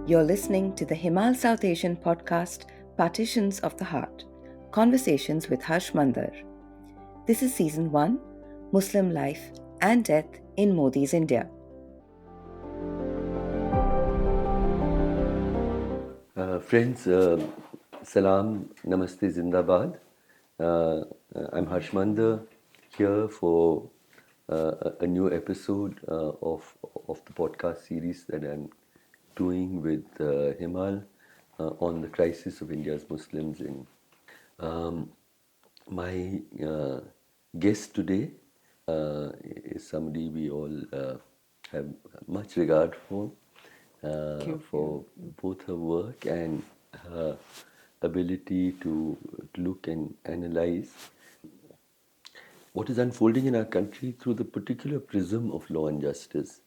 You're listening to the Himal Southasian podcast, Partitions of the Heart, Conversations with Harsh Mander. This is Season 1, Muslim Life and Death in Modi's India. Friends, Salam, Namaste, Zindabad. I'm Harsh Mander here for a new episode of the podcast series that I'm doing with Himal on the crisis of India's Muslims. My guest today is somebody we all have much regard for both her work and her ability to look and analyze what is unfolding in our country through the particular prism of law and justice.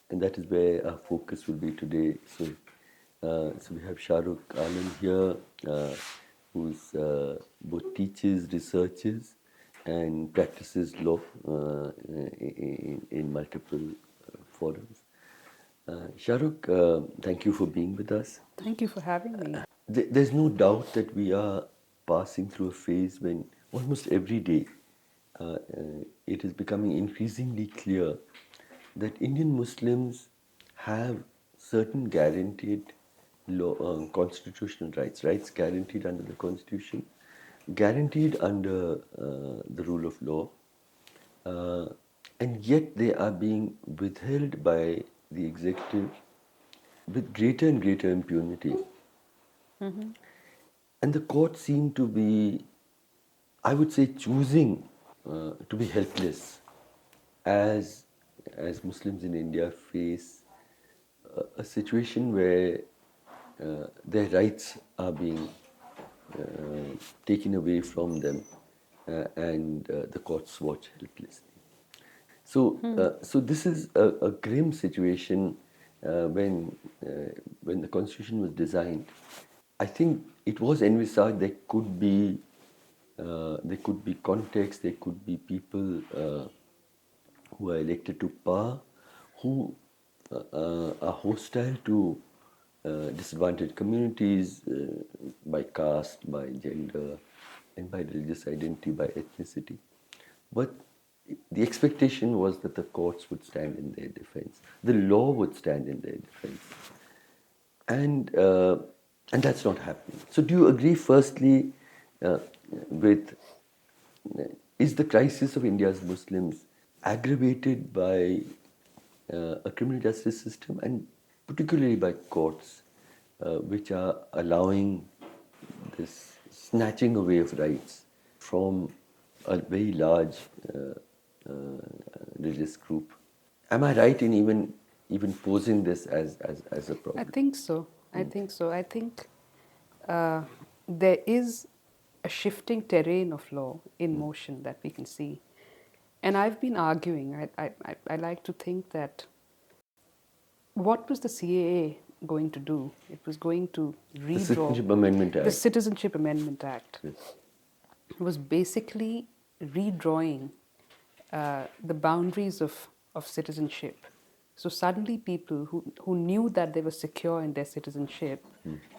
And that is where our focus will be today. So we have Shahrukh Alam here, who's both teaches, researches, and practices law in multiple forums. Shahrukh, thank you for being with us. Thank you for having me. There's no doubt that we are passing through a phase when almost every day it is becoming increasingly clear that Indian Muslims have certain guaranteed constitutional rights guaranteed under the Constitution, guaranteed under the rule of law, and yet they are being withheld by the executive with greater and greater impunity. Mm-hmm. And the courts seem to be, I would say, choosing to be helpless as Muslims in India face a situation where their rights are being taken away from them and the courts watch helplessly. So this is a grim situation when the Constitution was designed. I think it was envisaged there could be context, there could be people who are elected to power who are hostile to disadvantaged communities by caste, by gender, and by religious identity, by ethnicity. But the expectation was that the courts would stand in their defense, the law would stand in their defense, and that's not happening. So, do you agree? Firstly, with is the crisis of India's Muslims aggravated by a criminal justice system and particularly by courts, which are allowing this snatching away of rights from a very large religious group? Am I right in even posing this as a problem? I think so. I think there is a shifting terrain of law in motion that we can see. And I've been arguing, I like to think that what was the CAA going to do? It was going to redraw the Citizenship Amendment Act. The Citizenship Amendment Act. Yes. Was basically redrawing the boundaries of citizenship. So suddenly people who knew that they were secure in their citizenship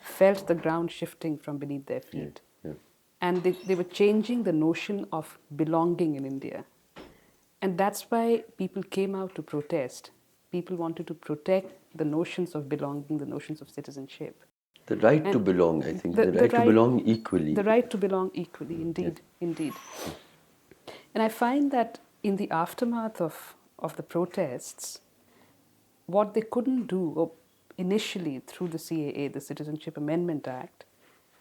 felt the ground shifting from beneath their feet. Yeah. And they were changing the notion of belonging in India. And that's why people came out to protest. People wanted to protect the notions of belonging, the notions of citizenship. The right to belong, I think. The right to belong equally. The right to belong equally, indeed. And I find that in the aftermath of the protests, what they couldn't do initially through the CAA, the Citizenship Amendment Act,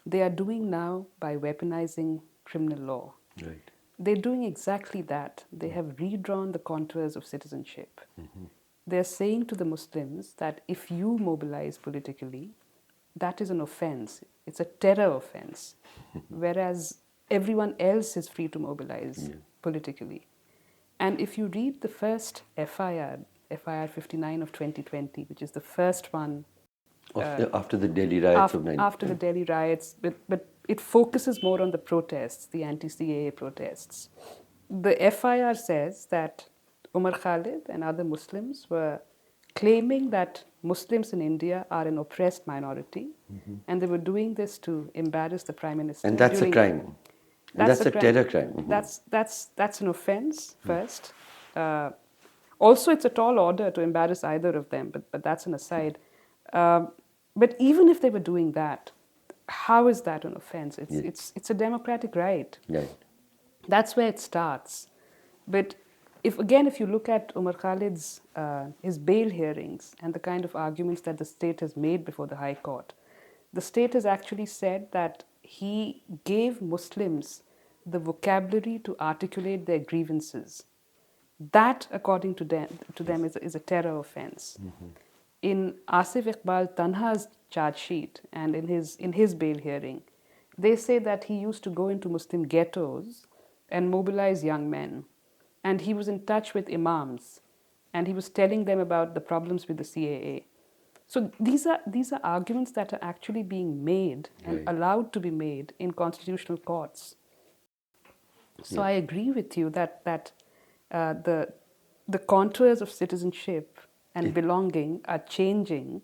they are doing now by weaponizing criminal law. Right. They're doing exactly that. They have redrawn the contours of citizenship. Mm-hmm. They're saying to the Muslims that if you mobilize politically, that is an offense. It's a terror offense. Whereas everyone else is free to mobilize politically. And if you read the first FIR 59 of 2020, which is the first one after the Delhi riots of 19. After the Delhi riots, but it focuses more on the protests, the anti-CAA protests. The FIR says that Umar Khalid and other Muslims were claiming that Muslims in India are an oppressed minority, and they were doing this to embarrass the Prime Minister. And that's a crime. And that's a terror crime. That's an offense, first. Also, it's a tall order to embarrass either of them, but that's an aside. But even if they were doing that, how is that an offense? It's a democratic right. Right. That's where it starts. But if you look at Umar Khalid's his bail hearings and the kind of arguments that the state has made before the High Court, the state has actually said that he gave Muslims the vocabulary to articulate their grievances. That, according to them is a terror offense. In Asif Iqbal Tanha's charge sheet and in his bail hearing, they say that he used to go into Muslim ghettos and mobilize young men. And he was in touch with imams, and he was telling them about the problems with the CAA. So these are arguments that are actually being made and allowed to be made in constitutional courts. So I agree with you that the contours of citizenship and belonging are changing.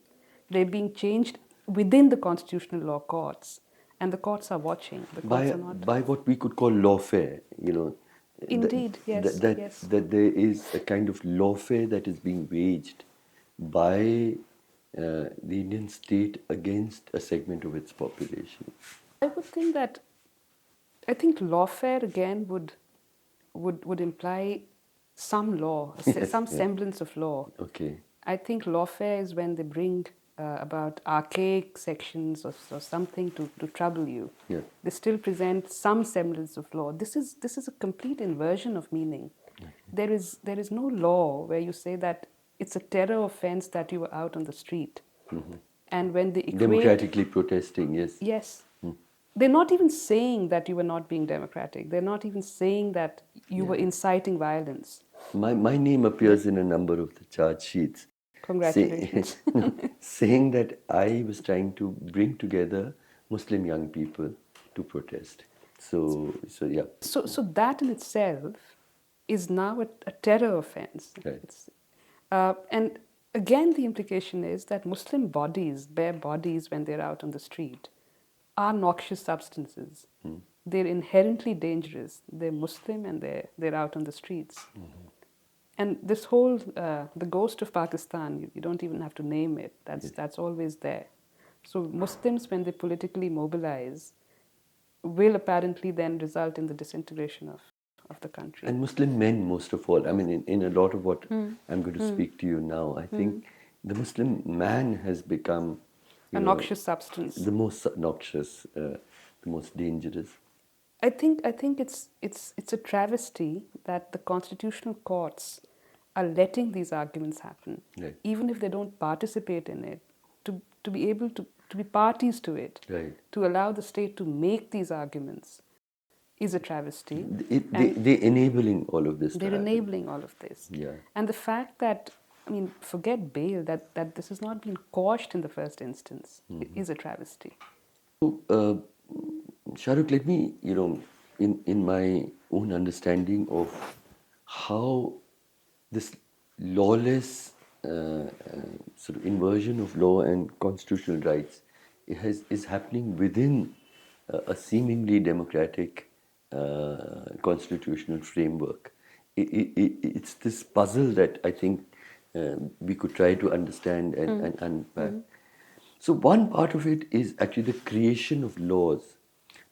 They're being changed within the constitutional law courts, and the courts are watching. The courts are not. By what we could call lawfare, Indeed, yes. That there is a kind of lawfare that is being waged by the Indian state against a segment of its population. I think lawfare again would imply some law, some semblance of law. Okay. I think lawfare is when they bring about archaic sections or something to trouble you. Yeah. They still present some semblance of law. This is a complete inversion of meaning. There is no law where you say that it's a terror offense that you were out on the street. And when they equate democratically protesting, yes. Yes. They're not even saying that you were not being democratic. They're not even saying that you were inciting violence. My name appears in a number of the charge sheets. Congratulations. Saying that I was trying to bring together Muslim young people to protest. So yeah. So that in itself is now a terror offense. Right. And again, the implication is that Muslim bodies, bare bodies, when they're out on the street, are noxious substances. They're inherently dangerous. They're Muslim and they're out on the streets. And this whole, the ghost of Pakistan, you don't even have to name it. That's always there. So Muslims, when they politically mobilize, will apparently then result in the disintegration of the country. And Muslim men, most of all. I mean, in a lot of what I'm going to speak to you now, I think the Muslim man has become a noxious substance. The most noxious, the most dangerous. I think it's a travesty that the constitutional courts are letting these arguments happen, even if they don't participate in it, to be able to be parties to it, to allow the state to make these arguments is a travesty. They're enabling all of this. They're enabling all of this. Yeah. And the fact that, forget bail, that this has not been quashed in the first instance is a travesty. So, Shahrukh, let me, in my own understanding of how this lawless sort of inversion of law and constitutional rights is happening within a seemingly democratic constitutional framework. It's this puzzle that I think we could try to understand and unpack. So one part of it is actually the creation of laws,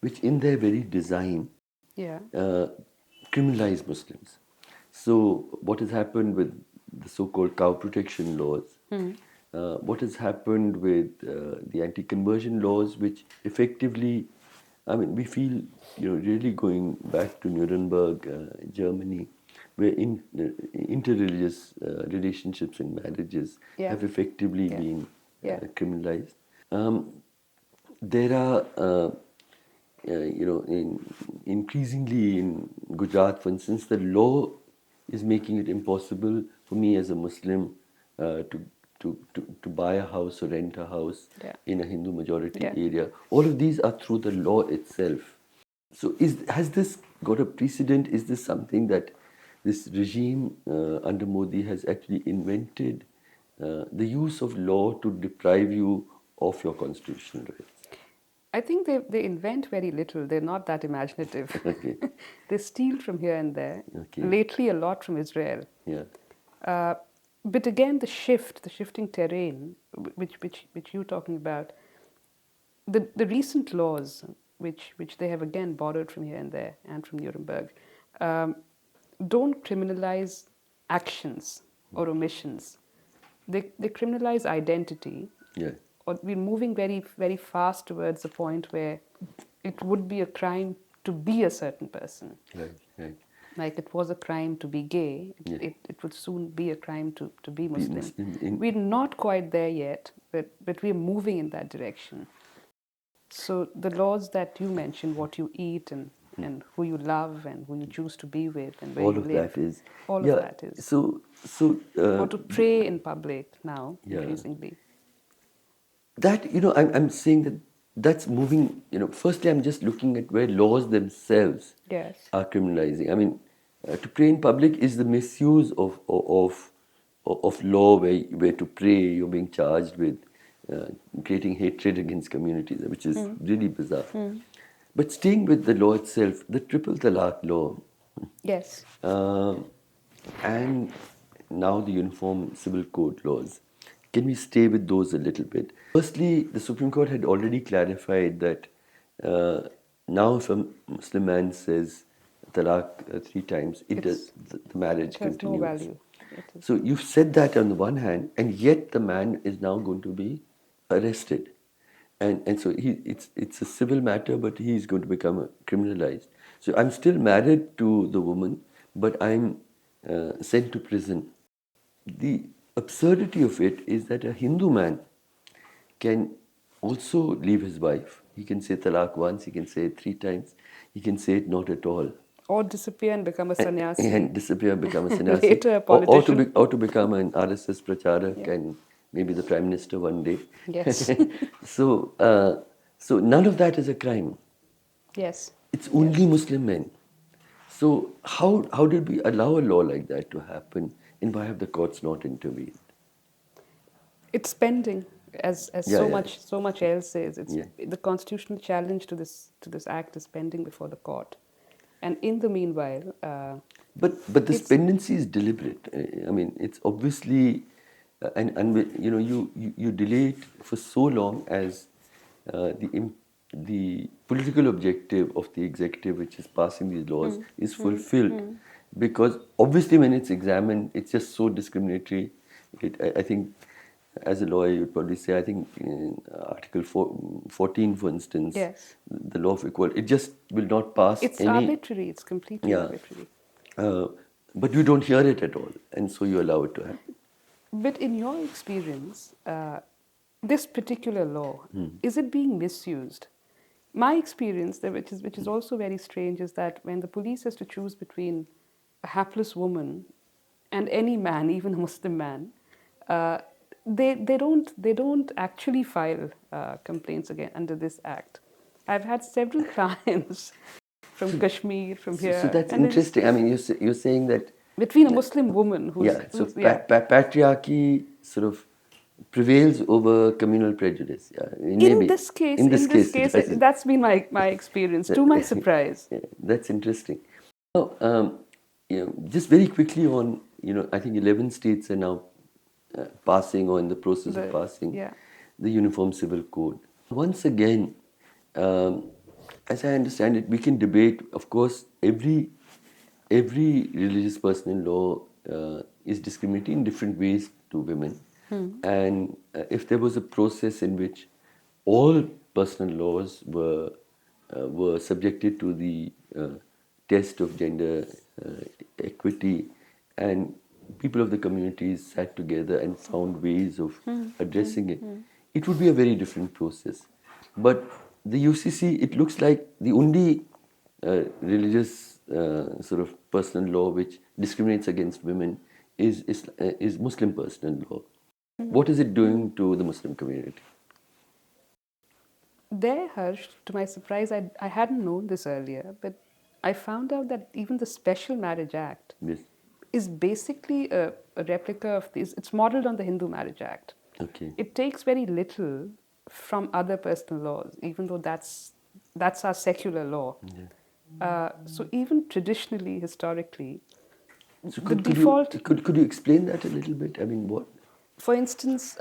which in their very design criminalize Muslims. So what has happened with the so-called cow protection laws, what has happened with the anti-conversion laws, which effectively, we feel, really going back to Nuremberg, Germany, where interreligious relationships and marriages have effectively been criminalized. There are, increasingly in Gujarat, for instance, the law is making it impossible for me as a Muslim to buy a house or rent a house in a Hindu majority area. All of these are through the law itself. So has this got a precedent? Is this something that this regime under Modi has actually invented the use of law to deprive you of your constitutional rights? I think they invent very little. They're not that imaginative. Okay. They steal from here and there. Okay. Lately, a lot from Israel. Yeah. Uh, but again, the shifting terrain, which you're talking about, the recent laws, which they have again borrowed from here and there and from Nuremberg, um, don't criminalize actions or omissions. They criminalize identity. Yeah. Or we're moving very, very fast towards the point where it would be a crime to be a certain person. Right. Right. Like it was a crime to be gay, Yeah. it would soon be a crime to be Muslim. Muslim We're not quite there yet, but we're moving in that direction. So the laws that you mentioned, what you eat and who you love and who you choose to be with and where all you of live, that is. all Yeah. of that is. So. Or to pray in public now, Yeah. increasingly. That, I'm saying that that's moving, firstly, I'm just looking at where laws themselves Yes. are criminalizing. I mean, to pray in public is the misuse of law where to pray, you're being charged with creating hatred against communities, which is really bizarre. But staying with the law itself, the triple talaq law, Yes. and now the Uniform Civil Code laws. Can we stay with those a little bit? Firstly, the Supreme Court had already clarified that now if a Muslim man says talaq 3 times, the marriage It has continues. no value. So you've said that on the one hand, and yet the man is now going to be arrested. And so it's a civil matter, but he's going to become criminalized. So I'm still married to the woman, but I'm sent to prison. The absurdity of it is that a Hindu man can also leave his wife. He can say talaq once, he can say it 3 times, he can say it not at all. Or disappear and become a sannyasi. And disappear, become a sannyasi. Later, a politician. Or to become an RSS pracharak and maybe the Prime Minister one day. Yes. So none of that is a crime. Yes. It's only Muslim men. So how did we allow a law like that to happen, and why have the courts not intervened? It's pending, as Yeah, so much else is. It's Yeah. the constitutional challenge to this act is pending before the court, and in the meanwhile, But this pendency is deliberate. I mean, it's obviously, and you delay it for so long as the political objective of the executive, which is passing these laws, is fulfilled. Because obviously, when it's examined, it's just so discriminatory. I think, as a lawyer, you'd probably say, I think in Article 14, for instance, Yes. the law of equality, it just will not pass it's any. arbitrary. It's completely Yeah. arbitrary. But you don't hear it at all, and so you allow it to happen. But in your experience, this particular law, is it being misused? My experience, which is also very strange, is that when the police has to choose between a hapless woman and any man, even a Muslim man, they don't actually file complaints again under this act. I've had several clients from Kashmir, from here. So that's and interesting. I mean, you're saying that. between a Muslim woman who's, So who's yeah. patriarchy sort of prevails over communal prejudice. Yeah, In this case, it does. that's been my experience, to my surprise. Yeah, that's interesting. Now, just very quickly on, I think 11 states are now passing or in the process of passing the Uniform Civil Code. Once again, as I understand it, we can debate, of course, every religious person in law is discriminating in different ways to women. And if there was a process in which all personal laws were subjected to the test of gender equity, and people of the communities sat together and found ways of addressing it, it would be a very different process. But the UCC, it looks like the only religious sort of personal law which discriminates against women is Muslim personal law. What is it doing to the Muslim community? There, Harsh, to my surprise, I hadn't known this earlier, but I found out that even the Special Marriage Act Yes. is basically a replica of this. It's modeled on the Hindu Marriage Act. Okay. It takes very little from other personal laws, even though that's our secular law. So even traditionally, historically, So the default, could you explain that a little bit? I mean, what? for instance,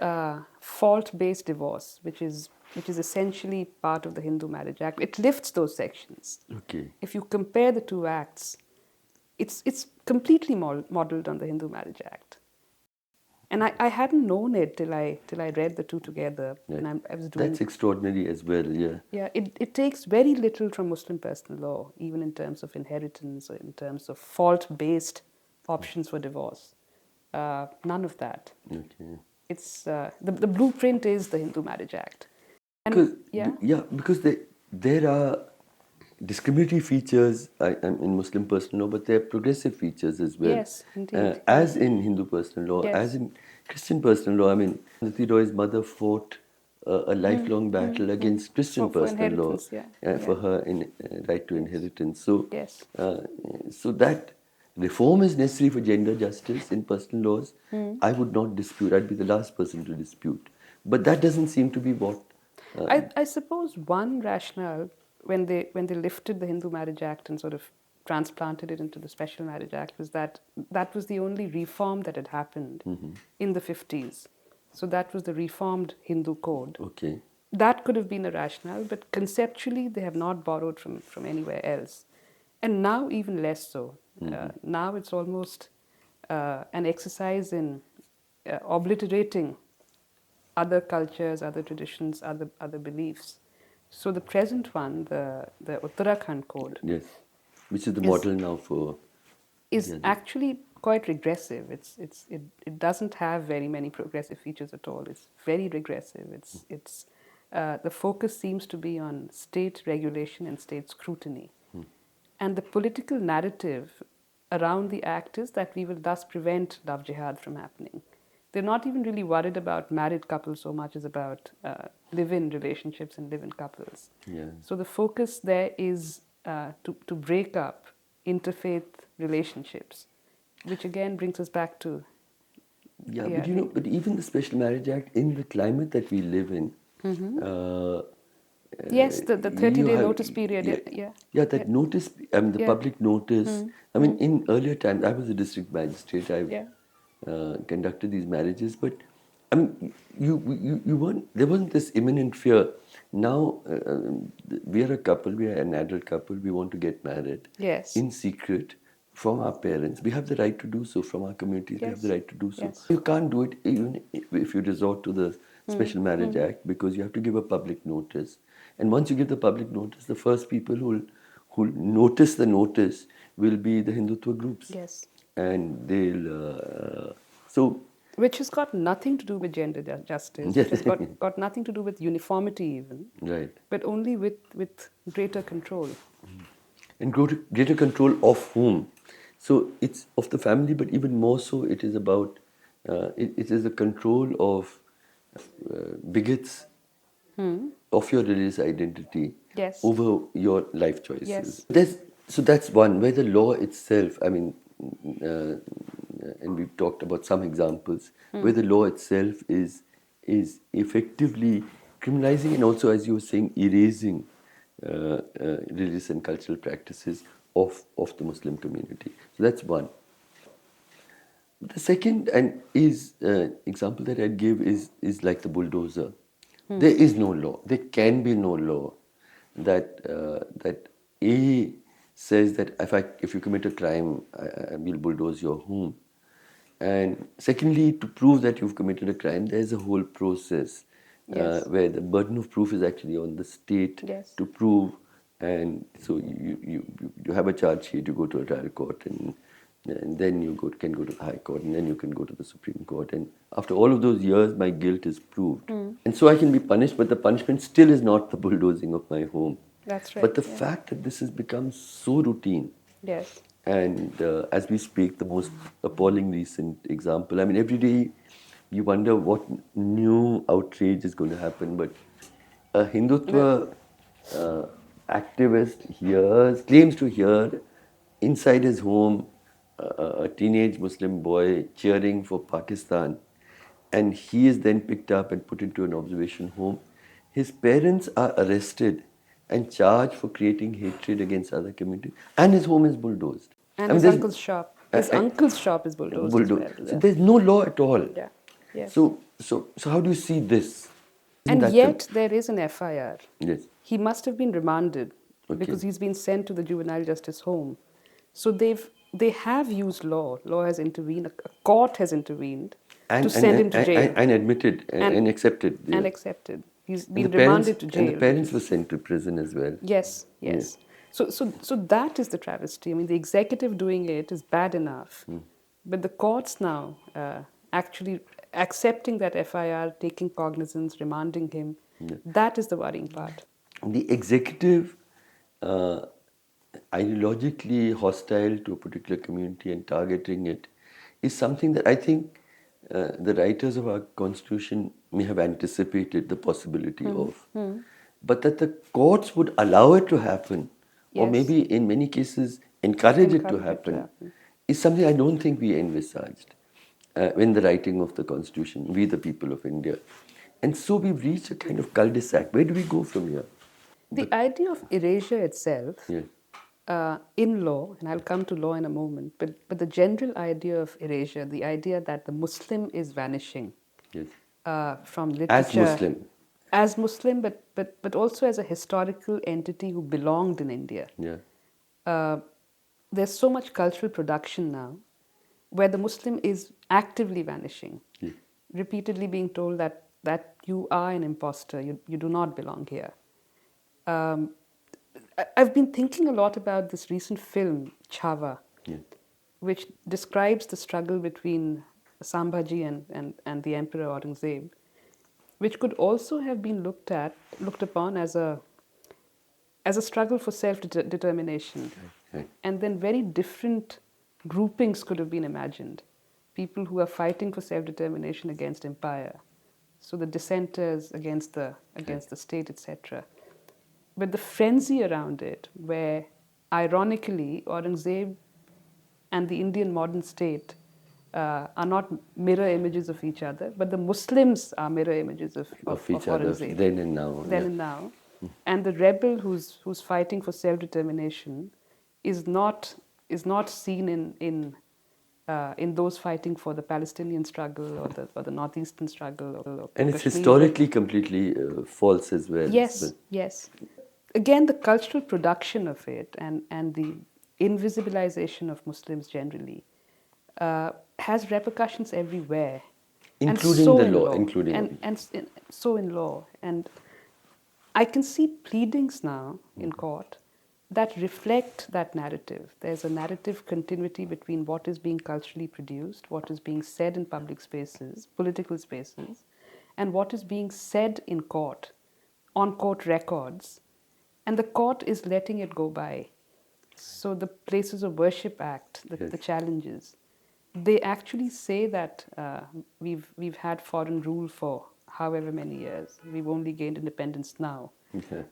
fault-based divorce, which is essentially part of the Hindu Marriage Act, it lifts those sections. Okay. If you compare the two acts, it's completely modeled on the Hindu Marriage Act. And I hadn't known it till I read the two together. Right. And I was doing. That's extraordinary as well. Yeah. Yeah, it takes very little from Muslim personal law, even in terms of inheritance or in terms of fault-based options for divorce. None of that. Okay. It's the blueprint is the Hindu Marriage Act. And Because because there are discriminatory features in Muslim personal law, but there are progressive features as well. Yes, indeed. As in Hindu personal law, Yes. as in Christian personal law. I mean, Nati Roy's mother fought a lifelong battle against Christian For personal law inheritance, for her right to inheritance. So, Yes. so that reform is necessary for gender justice in personal laws. I would not dispute. I'd be the last person to dispute. But that doesn't seem to be what. I suppose one rationale when they lifted the Hindu Marriage Act and sort of transplanted it into the Special Marriage Act was that was the only reform that had happened in the 50s. So that was the reformed Hindu code. Okay. That could have been a rationale, but conceptually they have not borrowed from anywhere else. And now even less so. Now it's almost an exercise in obliterating other cultures, other traditions, other beliefs. So the present one, the Uttarakhand code, Yes, which is the model now for. is actually quite regressive. It doesn't have very many progressive features at all. It's very regressive. It's the focus seems to be on state regulation and state scrutiny, and the political narrative around the act is that we will thus prevent love jihad from happening. They're not even really worried about married couples so much as about live-in relationships and live-in couples. Yeah. So the focus there is to break up interfaith relationships, which again brings us back to. Yeah, but but even the Special Marriage Act, in the climate that we live in, Yes, the 30-day notice period. Yeah, that notice, the public notice. I mean, in earlier times, I was a district magistrate. I conducted these marriages, but I mean, you weren't. There wasn't this imminent fear. Now we are a couple. We are an adult couple. We want to get married. Yes. In secret from our parents. We have the right to do so. From our communities, we have the right to do so. Yes. You can't do it even if you resort to the Special Marriage Act, because you have to give a public notice. And once you give the public notice, the first people who notice the notice will be the Hindutva groups. Yes. And they'll so. Which has got nothing to do with gender justice. Yes. It has got nothing to do with uniformity even. Right. But only with greater control. And greater control of whom? So it's of the family, but even more so, it is about it is the control of bigots of your religious identity over your life choices. Yes. So that's one where the law itself. I mean, and we've talked about some examples where the law itself is effectively criminalizing and also, as you were saying, erasing religious and cultural practices of the Muslim community. So that's one. The second example that I'd give is like the bulldozer. There is no law. There can be no law that A says that if you commit a crime, I will bulldoze your home. And secondly, to prove that you've committed a crime, there's a whole process where the burden of proof is actually on the state to prove. And so you have a charge sheet, you go to a trial court, and then you can go to the High Court, and then you can go to the Supreme Court. And after all of those years, my guilt is proved. And so I can be punished, but the punishment still is not the bulldozing of my home. That's right. But the fact that this has become so routine. Yes. And as we speak, the most appalling recent example. I mean, every day you wonder what new outrage is going to happen. But a Hindutva activist claims to hear inside his home a teenage Muslim boy cheering for Pakistan, and he is then picked up and put into an observation home. His parents are arrested and charged for creating hatred against other communities, and his home is bulldozed. And his uncle's shop. His uncle's shop is bulldozed as well. So there's no law at all. Yeah. Yes. So how do you see this? And yet there is an FIR. Yes. He must have been remanded Okay. because he's been sent to the juvenile justice home. So they have used law. Law has intervened. A court has intervened to send him to jail. And admitted and accepted. Yeah. And accepted. He's been remanded to jail. And the parents were sent to prison as well. Yes. So that is the travesty. I mean, the executive doing it is bad enough, but the courts now actually accepting that FIR, taking cognizance, remanding him, that is the worrying part. The executive, ideologically hostile to a particular community and targeting it, is something that I think the writers of our constitution may have anticipated the possibility of. But that the courts would allow it to happen, or maybe in many cases encourage it to happen, is something I don't think we envisaged in the writing of the constitution, we the people of India. And so we've reached a kind of cul-de-sac. Where do we go from here? The idea of erasure itself, in law, and I'll come to law in a moment, but the general idea of erasure, the idea that the Muslim is vanishing from literature. As Muslim, but also as a historical entity who belonged in India. There's so much cultural production now where the Muslim is actively vanishing, repeatedly being told that you are an imposter, you do not belong here. I've been thinking a lot about this recent film, Chhawa, which describes the struggle between Sambhaji and the Emperor Aurangzeb, which could also have been looked upon as a struggle for self-determination. And then very different groupings could have been imagined. People who are fighting for self-determination against empire. So the dissenters against the state, etc. But the frenzy around it, where ironically Aurangzeb and the Indian modern state are not mirror images of each other, but the Muslims are mirror images of each other, then and now. And now. And the rebel who's fighting for self-determination is not seen in those fighting for the Palestinian struggle or the northeastern struggle. And it's historically completely false as well. Yes. Again, the cultural production of it and the invisibilization of Muslims generally has repercussions everywhere, including so the in law, so in law. And I can see pleadings now in court that reflect that narrative. There's a narrative continuity between what is being culturally produced, what is being said in public spaces, political spaces, and what is being said in court, on court records, and the court is letting it go by. So the Places of Worship Act, the challenges, they actually say that we've had foreign rule for however many years. We've only gained independence now.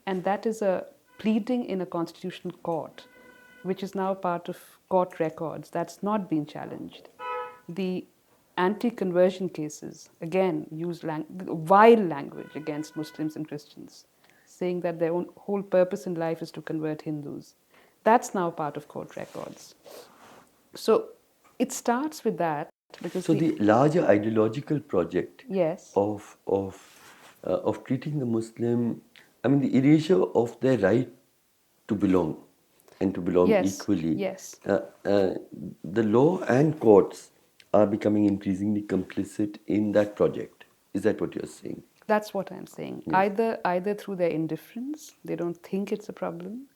And that is a pleading in a constitutional court, which is now part of court records. That's not been challenged. The anti-conversion cases, again, use vile language against Muslims and Christians, saying that their whole purpose in life is to convert Hindus. That's now part of court records. So it starts with that. Because so the larger ideological project yes. of treating the Muslim, I mean the erasure of their right to belong and to belong equally. Yes. The law and courts are becoming increasingly complicit in that project. Is that what you're saying? That's what I'm saying. Yes. Either through their indifference, they don't think it's a problem.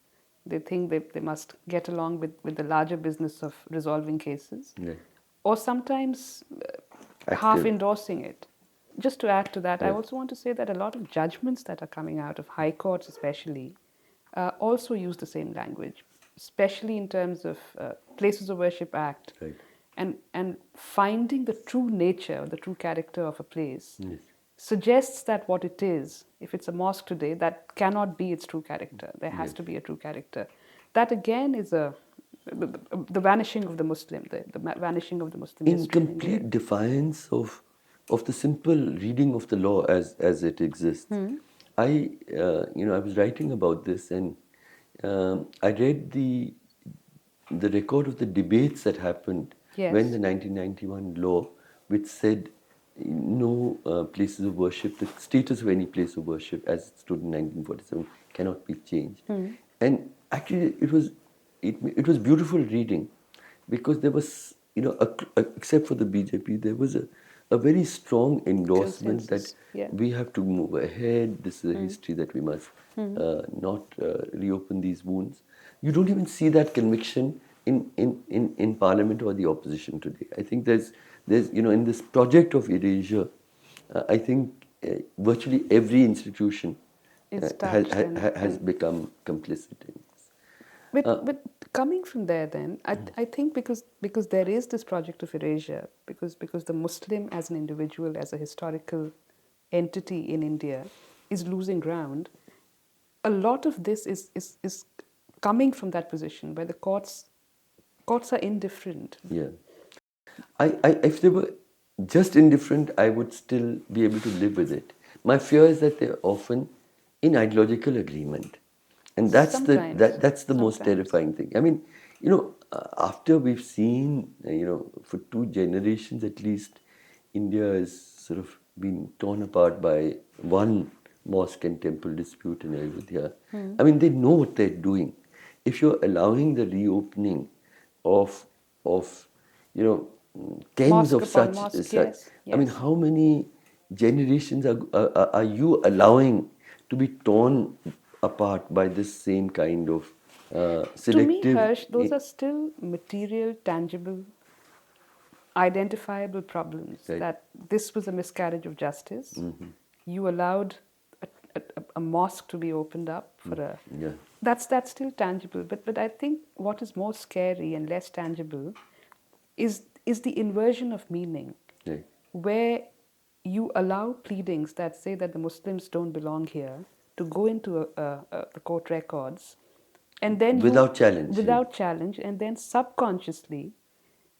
They think they must get along with the larger business of resolving cases. Yeah. Or sometimes half endorsing it. Just to add to that, I also want to say that a lot of judgments that are coming out of high courts especially also use the same language, especially in terms of Places of Worship Act and finding the true nature, the true character of a place. Yes. Suggests that what it is, if it's a mosque today, that cannot be its true character. There has to be a true character. That again is a the vanishing of the Muslim, vanishing of the Muslim In history in India. complete defiance of the simple reading of the law as it exists. I was writing about this, and I read the record of the debates that happened when Yes. the 1991 law, which said no places of worship, the status of any place of worship as it stood in 1947 cannot be changed. And actually, it was beautiful reading, because there was, except for the BJP, there was a very strong endorsement that Consensus, yeah. we have to move ahead. This is a history that we must not reopen these wounds. You don't even see that conviction in Parliament or the opposition today. I think there's in this project of erasure, I think virtually every institution It's touched has become complicit in this. But coming from there, then I think because there is this project of erasure, because the Muslim as an individual, as a historical entity in India, is losing ground. A lot of this is coming from that position where the courts are indifferent. Yeah. If they were just indifferent, I would still be able to live with it. My fear is that they're often in ideological agreement, and that's Sometimes. that's the most Sometimes. terrifying thing. I mean, after we've seen, for 2 generations at least, India has sort of been torn apart by one mosque and temple dispute in Ayodhya. I mean, they know what they're doing. If you're allowing the reopening of tens Mosque of upon mosque, yes, I mean, yes. how many generations are you allowing to be torn apart by this same kind of To me, selective? Harsh, those are still material, tangible, identifiable problems. Right. That this was a miscarriage of justice. You allowed a mosque to be opened up for a. Yeah. That's still tangible. But I think what is more scary and less tangible is the inversion of meaning, Right. where you allow pleadings that say that the Muslims don't belong here to go into the court records, and then Without challenge, without challenge, and then subconsciously,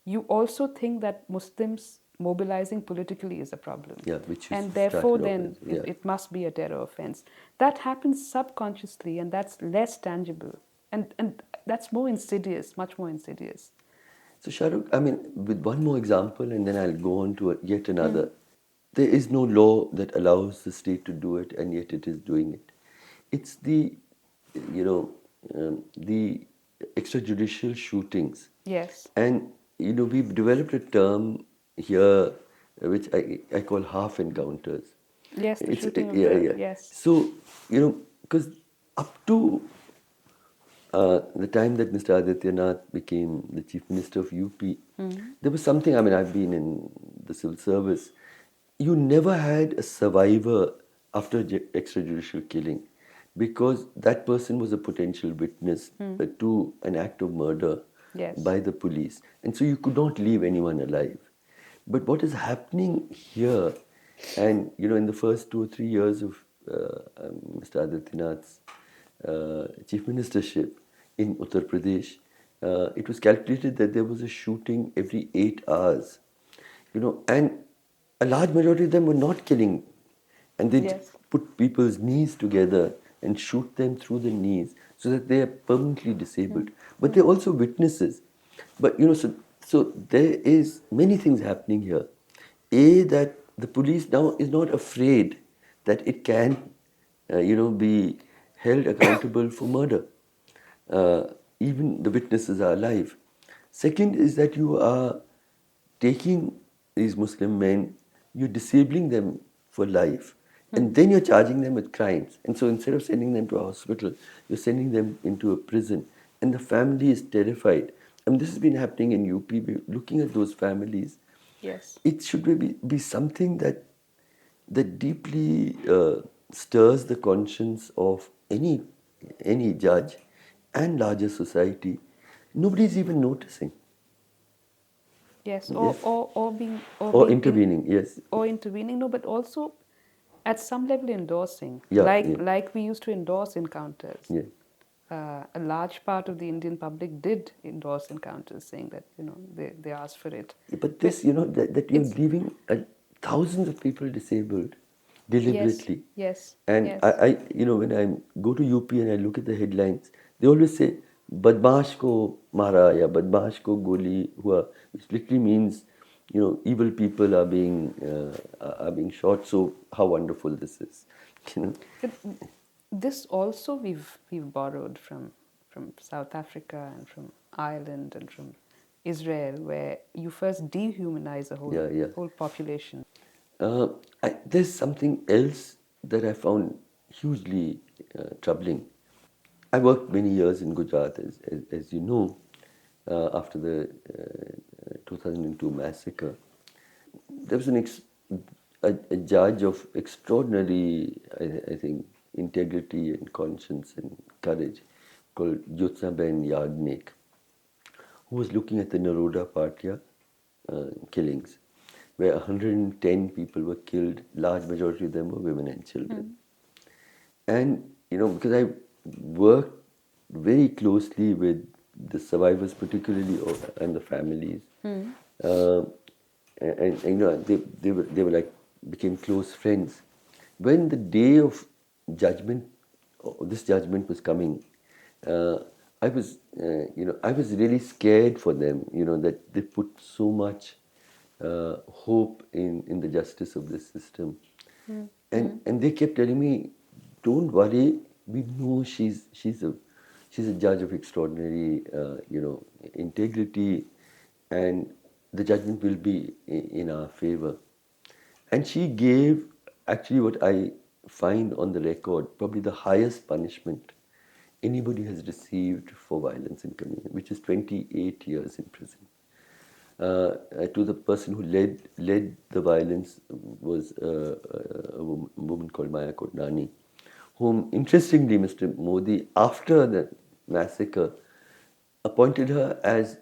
you also think that Muslims mobilizing politically is a problem. Yeah, which you And therefore, started off then as, yeah. it must be a terror offense. That happens subconsciously, and that's less tangible, and that's more insidious, much more insidious. So, Shahrukh, I mean, with one more example, and then I'll go on to yet another. There is no law that allows the state to do it, and yet it is doing it. It's the extrajudicial shootings. Yes. And, we've developed a term here, which I call half encounters. Yes, the shooting of yeah, the yeah. yes. So, because up to the time that Mr. Adityanath became the Chief Minister of UP, there was something, I mean, I've been in the civil service. You never had a survivor after extrajudicial killing, because that person was a potential witness to an act of murder Yes. by the police. And so you could not leave anyone alive. But what is happening here, and in the first 2 or 3 years of Mr. Adityanath's chief ministership in Uttar Pradesh, it was calculated that there was a shooting every 8 hours. And a large majority of them were not killing, and they Yes. put people's knees together and shoot them through the knees so that they are permanently disabled. But they're also witnesses. But so there is many things happening here. That the police now is not afraid that it can, be held accountable for murder. Even the witnesses are alive. Second is that you are taking these Muslim men, you're disabling them for life, and then you're charging them with crimes. And so instead of sending them to a hospital, you're sending them into a prison, and the family is terrified. I mean, this has been happening in UP. We're looking at those families. Yes. It should be something that deeply stirs the conscience of any judge and larger society. Nobody's even noticing. Yes. Yes. Or being Or intervening, yes. or intervening. No, but also at some level endorsing. Yeah, like yeah. like we used to endorse encounters. Yeah. a large part of the Indian public did endorse encounters, saying that they asked for it. But this, that you're It's leaving thousands of people disabled yes, deliberately. yes, And yes. when I go to UP and I look at the headlines, they always say, "Badmash ko mara" ya "Badmash ko goli hua," which literally means, evil people are being shot. So how wonderful this is, you know. But this also we've borrowed from South Africa and from Ireland and from Israel, where you first dehumanize a Yeah, yeah. whole population. Uh, there's something else that I found hugely troubling. I worked many years in Gujarat, as you know, after the 2002 massacre. There was a judge of extraordinary, I think, integrity and conscience and courage called Jyotsna Ben Yagnik, who was looking at the Naroda Patia killings, where 110 people were killed, large majority of them were women and children. And, because I worked very closely with the survivors, particularly, and the families, and they were like, became close friends. When the day of judgment, this judgment was coming, uh, I was really scared for them, that they put so much hope in the justice of this system. And they kept telling me, "Don't worry, we know she's a judge of extraordinary integrity, and the judgment will be in our favor." And she gave actually what I find on the record probably the highest punishment anybody has received for violence in community, which is 28 years in prison. To the person who led the violence was a woman called Maya Kodnani, whom, interestingly, Mr. Modi, after the massacre, appointed her as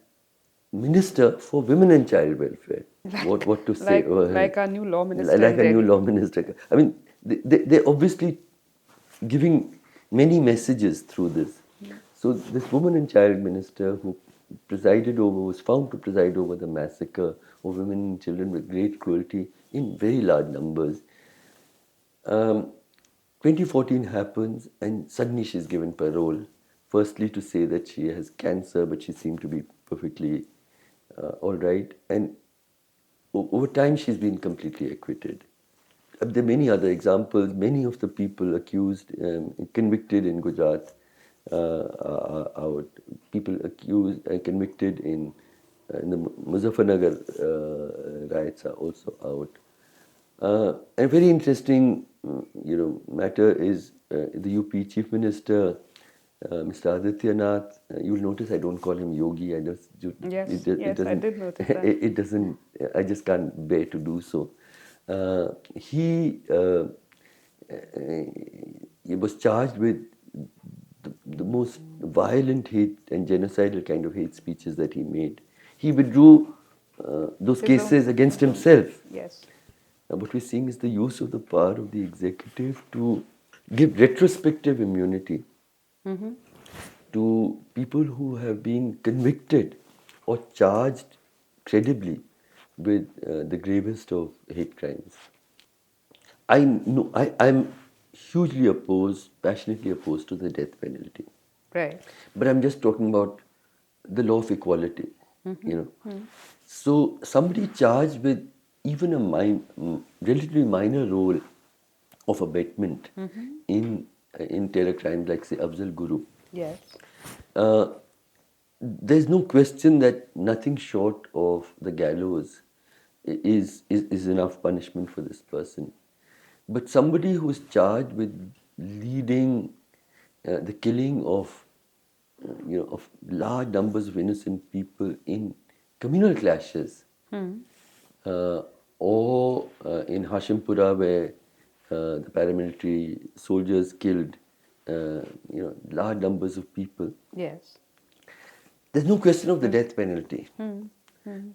Minister for Women and Child Welfare. What to say? Like our new law minister Like in a new Delhi. law minister. I mean, they're obviously giving many messages through this. So this woman and child minister who was found to preside over the massacre of women and children with great cruelty in very large numbers. 2014 happens and suddenly she's given parole. Firstly to say that she has cancer, but she seemed to be perfectly all right. And over time she's been completely acquitted. There are many other examples. Many of the people accused, convicted in Gujarat, are out. People accused and convicted in the Muzaffarnagar riots are also out. A very interesting, matter is the UP Chief Minister, Mr. Adityanath. You'll notice I don't call him Yogi. Yes, It yes, I doesn't. did notice that. It doesn't. I just can't bear to do so. He was charged with the most violent hate and genocidal kind of hate speeches that he made. He withdrew those His own- cases against himself. Yes. What we're seeing is the use of the power of the executive to give retrospective immunity to people who have been convicted or charged credibly with the gravest of hate crimes. I know I'm hugely opposed, passionately opposed to the death penalty. Right. But I'm just talking about the law of equality, So somebody charged with even a relatively minor role of abetment in terror crimes like, say, Afzal Guru, Yes. there's no question that nothing short of the gallows is enough punishment for this person. But somebody who is charged with leading the killing of of large numbers of innocent people in communal clashes, or in Hashimpura where the paramilitary soldiers killed large numbers of people. Yes. There's no question of the death penalty.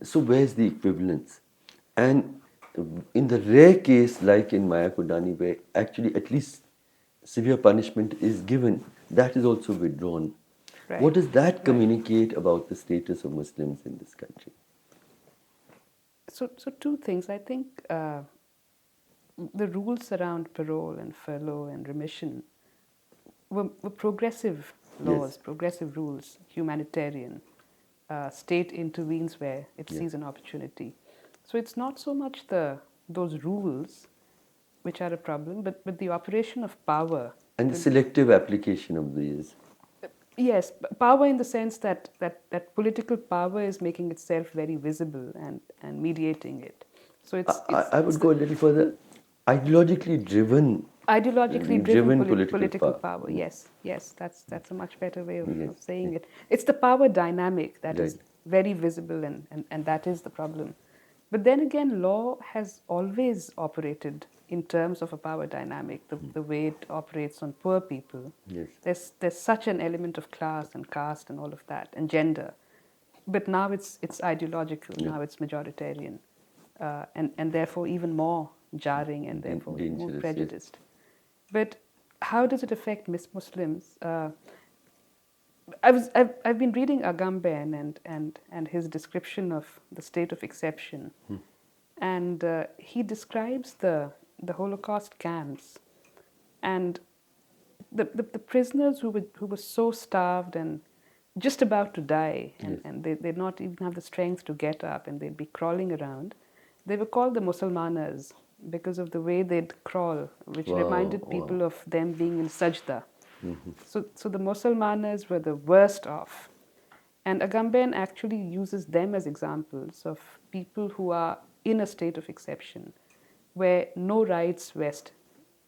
So where's the equivalence? And in the rare case, like in Maya Kodani, where actually at least severe punishment is given, that is also withdrawn. Right. What does that Right. communicate about the status of Muslims in this country? So two things. I think the rules around parole and furlough and remission were progressive laws, Yes. progressive rules, humanitarian. State intervenes where it Yeah. sees an opportunity. So it's not so much those rules which are a problem, but the operation of power. And the selective application of these. Yes, power in the sense that political power is making itself very visible and mediating it. So I would go a little further. Ideologically ideologically driven political power. power. Yes, that's a much better way Yes. of saying it. It's the power dynamic that Right. is very visible, and that is the problem. But then again, law has always operated in terms of a power dynamic, the way it operates on poor people. Yes. There's such an element of class and caste and all of that, and gender. But now it's ideological, Yeah. now it's majoritarian, and therefore even more jarring and therefore more Dangerous, yes. prejudiced. But how does it affect Muslims? I've been reading Agamben and his description of the state of exception, and he describes the Holocaust camps, and the prisoners who were so starved and just about to die, and they'd not even have the strength to get up, and they'd be crawling around. They were called the Musalmanas because of the way they'd crawl, which reminded people of them being in sajda. So the Musalmanas were the worst off. And Agamben actually uses them as examples of people who are in a state of exception, where no rights rest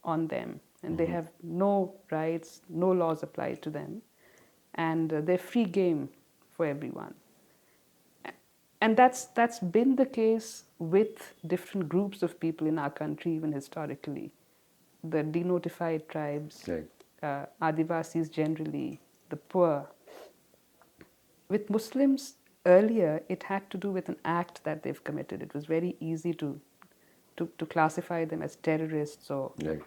on them, and they have no rights, no laws applied to them, and they're free game for everyone. And that's been the case with different groups of people in our country, even historically. The denotified tribes, Right. Adivasis generally, the poor. With Muslims, earlier it had to do with an act that they've committed. It was very easy to classify them as terrorists or Right.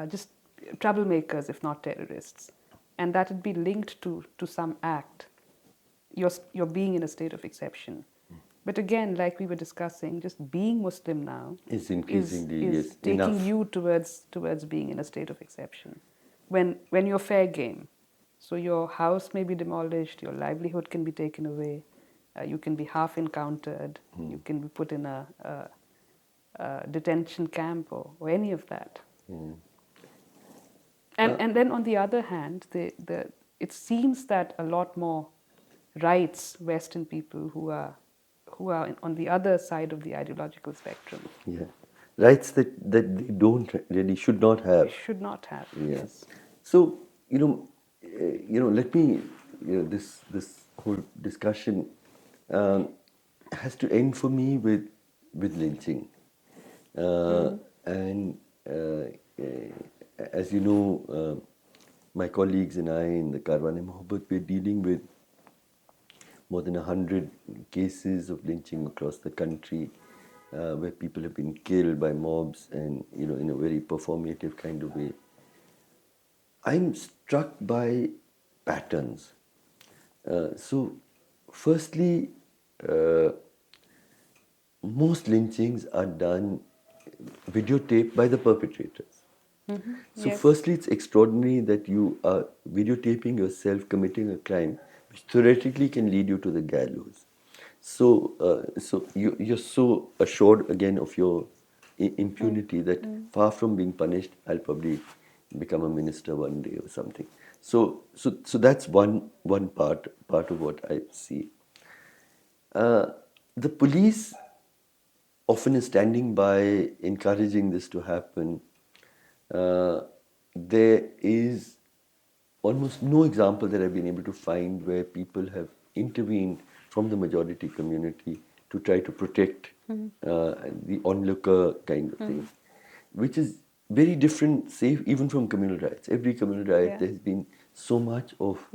just troublemakers, if not terrorists. And that would be linked to some act. You're being in a state of exception. But again, like we were discussing, just being Muslim now It's increasingly, is yes, taking enough. you towards being in a state of exception. When you're fair game, so your house may be demolished, your livelihood can be taken away, you can be half encountered, you can be put in a detention camp or any of that. And then on the other hand, it seems that a lot more rights vest in people who are on the other side of the ideological spectrum. Yeah. Rights that they don't really should not have. Should not have. Yeah. Yes. So let me this whole discussion has to end for me with lynching, and as you know, my colleagues and I in the Karwan-e-Mohabbat, we're dealing with more than 100 cases of lynching across the country, where people have been killed by mobs, and in a very performative kind of way. I'm struck by patterns. So, firstly, most lynchings are done videotaped by the perpetrators. So, Yes. firstly, it's extraordinary that you are videotaping yourself committing a crime which theoretically can lead you to the gallows. So, you're so assured again of your impunity that far from being punished, I'll probably become a minister one day or something. So that's one part of what I see. The police often is standing by, encouraging this to happen. There is almost no example that I've been able to find where people have intervened from the majority community to try to protect the onlooker kind of thing, which is very different, say, even from communal riots. Every communal riot, Yeah. there has been so much of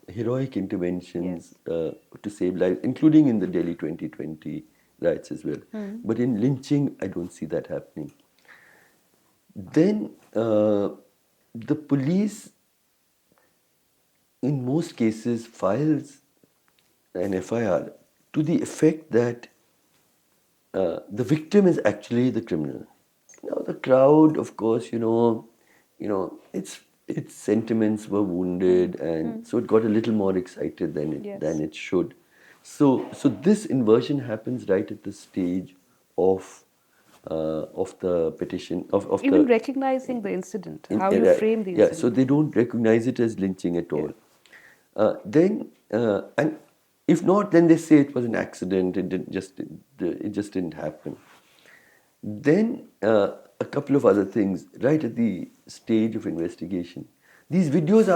heroic interventions to save lives, including in the Delhi 2020 riots as well. But in lynching, I don't see that happening. Then the police in most cases, files an FIR to the effect that the victim is actually the criminal. Now the crowd, of course, its sentiments were wounded, and so it got a little more excited than it should. So this inversion happens right at the stage of the petition of Even the recognizing the incident, how you frame the yeah. incident. So they don't recognize it as lynching at all. And if not, then they say it was an accident. It just didn't happen. Then a couple of other things right at the stage of investigation. These videos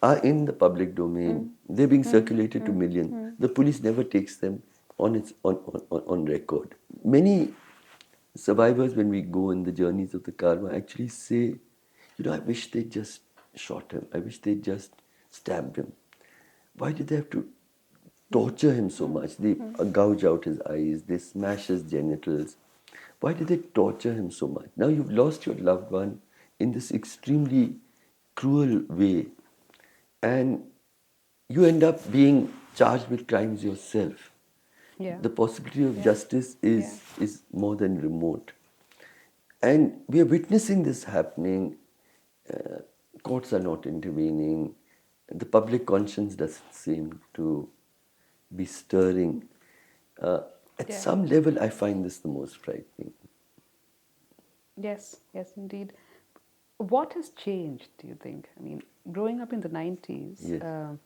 are in the public domain. They're being circulated to millions. The police never takes them on record. Many survivors, when we go in the journeys of the karma, actually say, I wish they just shot him. I wish they just stabbed him. Why did they have to torture him so much? They gouge out his eyes, they smash his genitals. Why did they torture him so much? Now you've lost your loved one in this extremely cruel way, and you end up being charged with crimes yourself. Yeah. The possibility of justice is more than remote. And we are witnessing this happening. Courts are not intervening. The public conscience doesn't seem to be stirring. At some level, I find this the most frightening. Yes, indeed. What has changed, do you think? I mean, growing up in the 90s, Yes.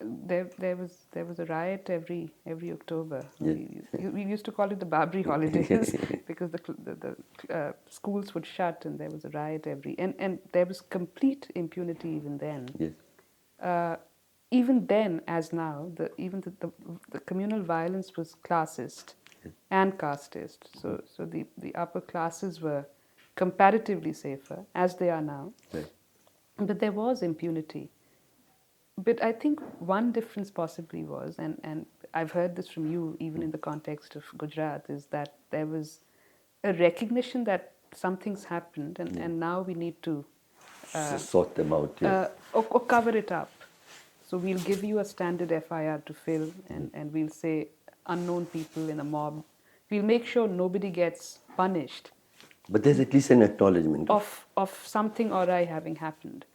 there was a riot every October. Yes. We used to call it the Babri holidays because the schools would shut and there was a riot and there was complete impunity even then. Yes. Even then, as now, the communal violence was classist and casteist. So the upper classes were comparatively safer, as they are now. Right. But there was impunity. But I think one difference possibly was, and I've heard this from you even in the context of Gujarat, is that there was a recognition that something's happened and now we need to Sort them out. Yeah. or cover it up. So we'll give you a standard FIR to fill and we'll say unknown people in a mob. We'll make sure nobody gets punished But there's at least an acknowledgement of something awry having happened.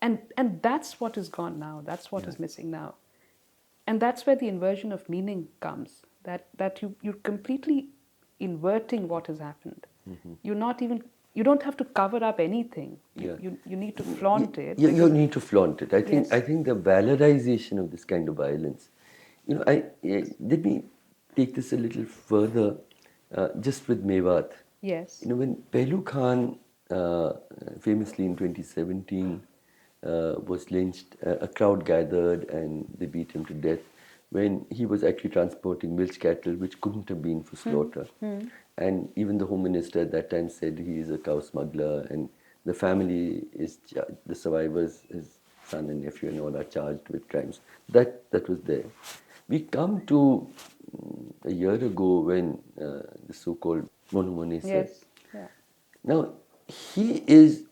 And that's what is gone now. That's what is missing now. And that's where the inversion of meaning comes. That you're completely inverting what has happened. You're not even, you don't have to cover up anything. You need to flaunt it. You need to flaunt it. I think Yes. I think the valorization of this kind of violence. Let me take this a little further, just with Mewat. Yes. When Pehlu Khan, famously in 2017, was lynched, a crowd gathered and they beat him to death when he was actually transporting milch cattle which couldn't have been for slaughter. And even the Home Minister at that time said he is a cow smuggler, and the family is, the survivors, his son and nephew and all, are charged with crimes. That was there. We come to a year ago when the so-called Monu Monese. Yes. Yeah. Now, he is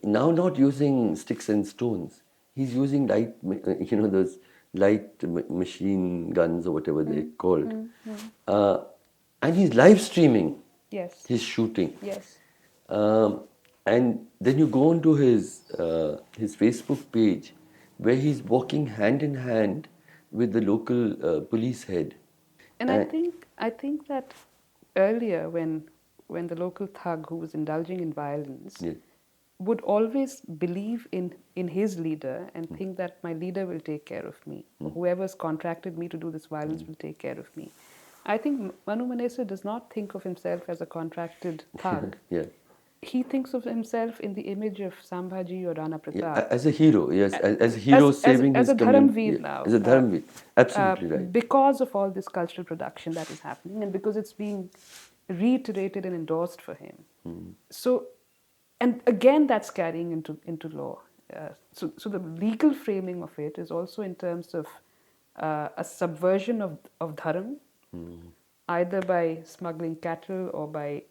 now not using sticks and stones. He's using those light machine guns or whatever they're called. And he's live streaming Yes. his shooting. Yes. And then you go onto his Facebook page where he's walking hand in hand with the local police head. And I think that earlier when the local thug who was indulging in violence Yeah. would always believe in his leader and think that my leader will take care of me. Whoever's contracted me to do this violence will take care of me. I think Manu Monese does not think of himself as a contracted thug. Yeah. He thinks of himself in the image of Sambhaji or Rana Pratap. Yeah, as a hero, yes, as a hero saving as his a community. Dharamveer now. As a Dharamveer, absolutely right. Because of all this cultural production that is happening and because it's being reiterated and endorsed for him. So, and again, that's carrying into law. So the legal framing of it is also in terms of a subversion of dharam, either by smuggling cattle or by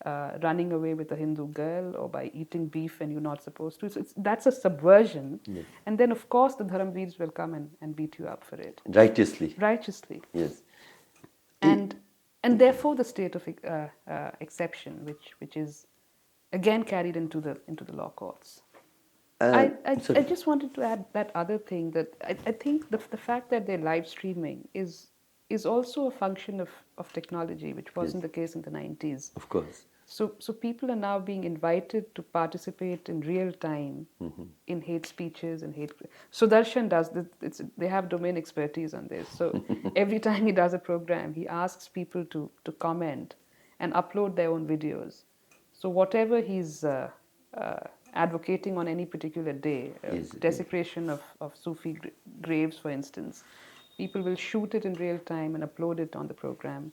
running away with a Hindu girl or by eating beef when you're not supposed to. So that's a subversion. Yes. And then, of course, the Dharamveers will come and beat you up for it. Righteously. Righteously. Yes. And therefore the state of exception, which is again carried into the law courts. I just wanted to add that other thing, that I think the fact that they're live streaming is also a function of technology, which wasn't the case in the 90s. Of course. So people are now being invited to participate in real time in hate speeches and hate. So Darshan does this. They have domain expertise on this. So every time he does a program, he asks people to comment and upload their own videos. So whatever he's advocating on any particular day, desecration of Sufi graves, for instance, people will shoot it in real time and upload it on the program.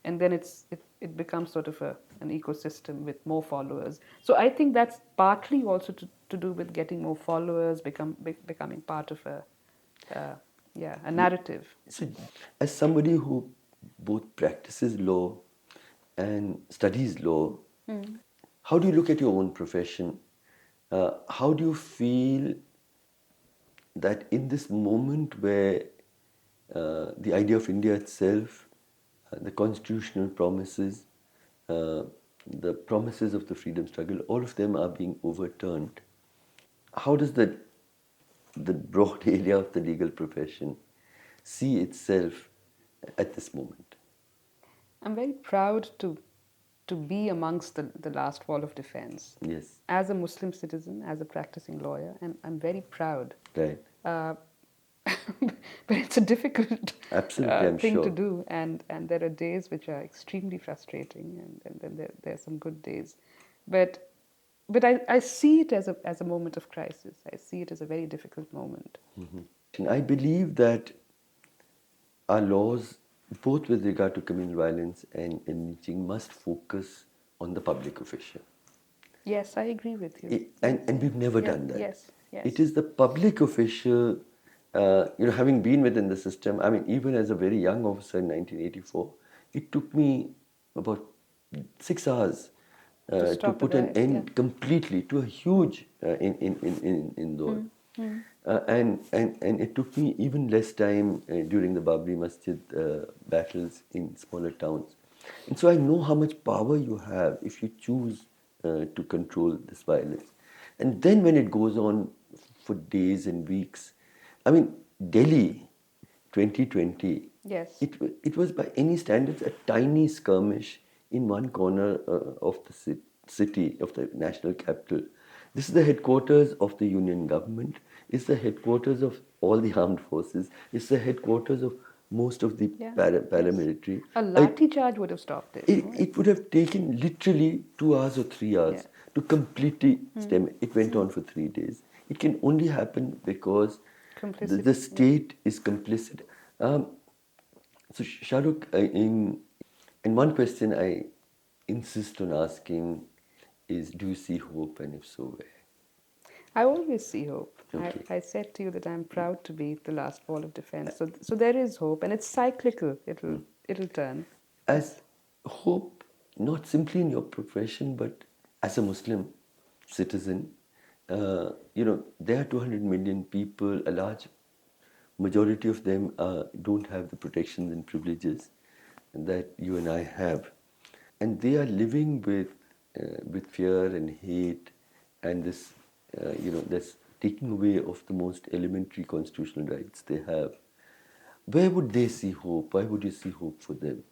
And then it becomes sort of an ecosystem with more followers. So I think that's partly also to do with getting more followers, becoming part of a narrative. So, as somebody who both practices law and studies law, how do you look at your own profession? How do you feel that in this moment where the idea of India itself, the constitutional promises, the promises of the freedom struggle, all of them are being overturned? How does the broad area of the legal profession see itself at this moment? I'm very proud to be amongst the last wall of defense. Yes. As a Muslim citizen, as a practicing lawyer, and I'm very proud. Right. But it's a difficult Absolutely, thing sure. to do, and there are days which are extremely frustrating, and then there are some good days. But I see it as a moment of crisis. I see it as a very difficult moment. And I believe that our laws, both with regard to communal violence and lynching, must focus on the public official. Yes, I agree with you. And we've never done that. Yes, yes. It is the public official, having been within the system, I mean, even as a very young officer in 1984, it took me about 6 hours to put an end completely to a huge in Indore. And it took me even less time during the Babri Masjid battles in smaller towns. And so I know how much power you have if you choose to control this violence. And then when it goes on for days and weeks, I mean, Delhi 2020, yes, it was by any standards a tiny skirmish in one corner of the city, of the national capital. This is the headquarters of the union government. It's the headquarters of all the armed forces. It's the headquarters of most of the paramilitary. A lathi charge would have stopped this. It would have taken literally 2 hours or 3 hours to completely stem it. It went on for 3 days. It can only happen because the state is complicit. So Shahrukh, in one question I insist on asking is, do you see hope, and if so, where? I always see hope. Okay. I said to you that I'm proud to be the last wall of defense. So there is hope, and it's cyclical. It'll turn. As hope, not simply in your profession, but as a Muslim citizen, there are 200 million people. A large majority of them don't have the protections and privileges that you and I have, and they are living with fear and hate, and this that's taking away of the most elementary constitutional rights they have. Where would they see hope? Why would you see hope for them?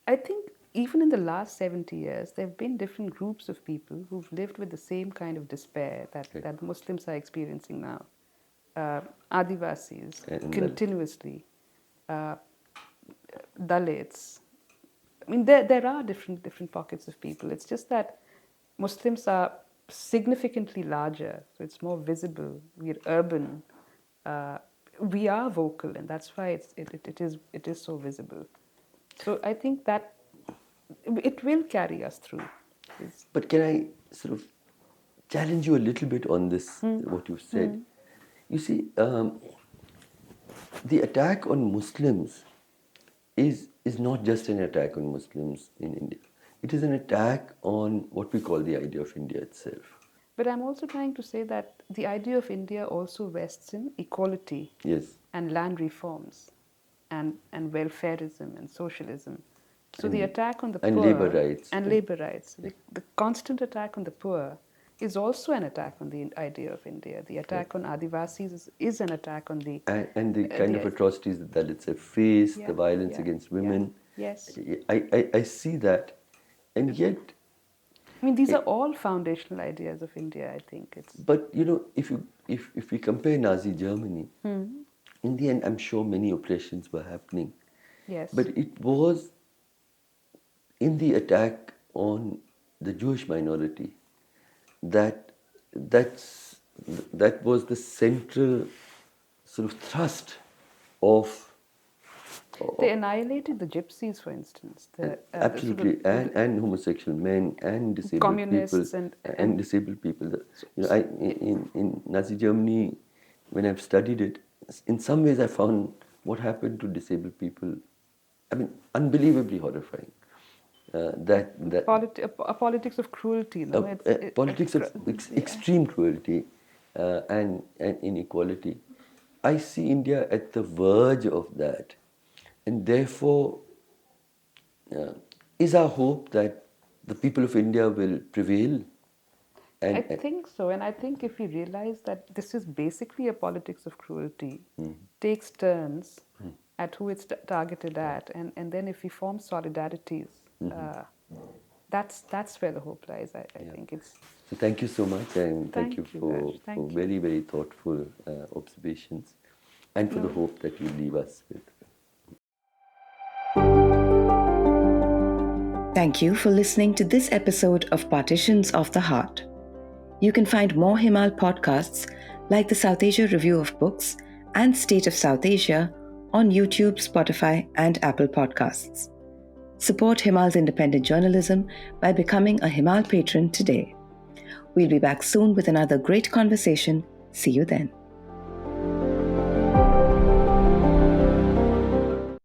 I think even in the last 70 years, there have been different groups of people who've lived with the same kind of despair that Muslims are experiencing now. Adivasis, continuously, Dalits. I mean, there are different pockets of people. It's just that Muslims are significantly larger, so it's more visible. We're urban. We are vocal, and that's why it is so visible. So I think that it will carry us through. But can I sort of challenge you a little bit on this, what you've said? You see, the attack on Muslims is not just an attack on Muslims in India. it is an attack on what we call the idea of India itself. But I'm also trying to say that the idea of India also rests in equality Yes. and land reforms and welfareism and socialism. So the attack on the and poor labour rights. and labor rights, the constant attack on the poor is also an attack on the idea of India. The attack on Adivasis is an attack on the And the kind of atrocities that it's a face, the violence against women. Yes. I see that. And yet, I mean, these are all foundational ideas of India, I think. But if we compare Nazi Germany, in the end, I'm sure many oppressions were happening. Yes. But it was in the attack on the Jewish minority that was the central sort of thrust of. They annihilated the gypsies, for instance. Absolutely, and homosexual men and disabled communists people and disabled people. In Nazi Germany, when I've studied it, in some ways I found what happened to disabled people, I mean, unbelievably horrifying. A politics of cruelty, no? Politics of extreme cruelty and inequality. I see India at the verge of that. And therefore, is our hope that the people of India will prevail? I think so. And I think if we realize that this is basically a politics of cruelty, takes turns at who it's targeted at, and then if we form solidarities, that's where the hope lies, I think. So thank you so much, and thank you for very, very thoughtful observations, and for the hope that you leave us with. Thank you for listening to this episode of Partitions of the Heart. You can find more Himal podcasts like the South Asia Review of Books and State of South Asia on YouTube, Spotify, and Apple Podcasts. Support Himal's independent journalism by becoming a Himal patron today. We'll be back soon with another great conversation. See you then.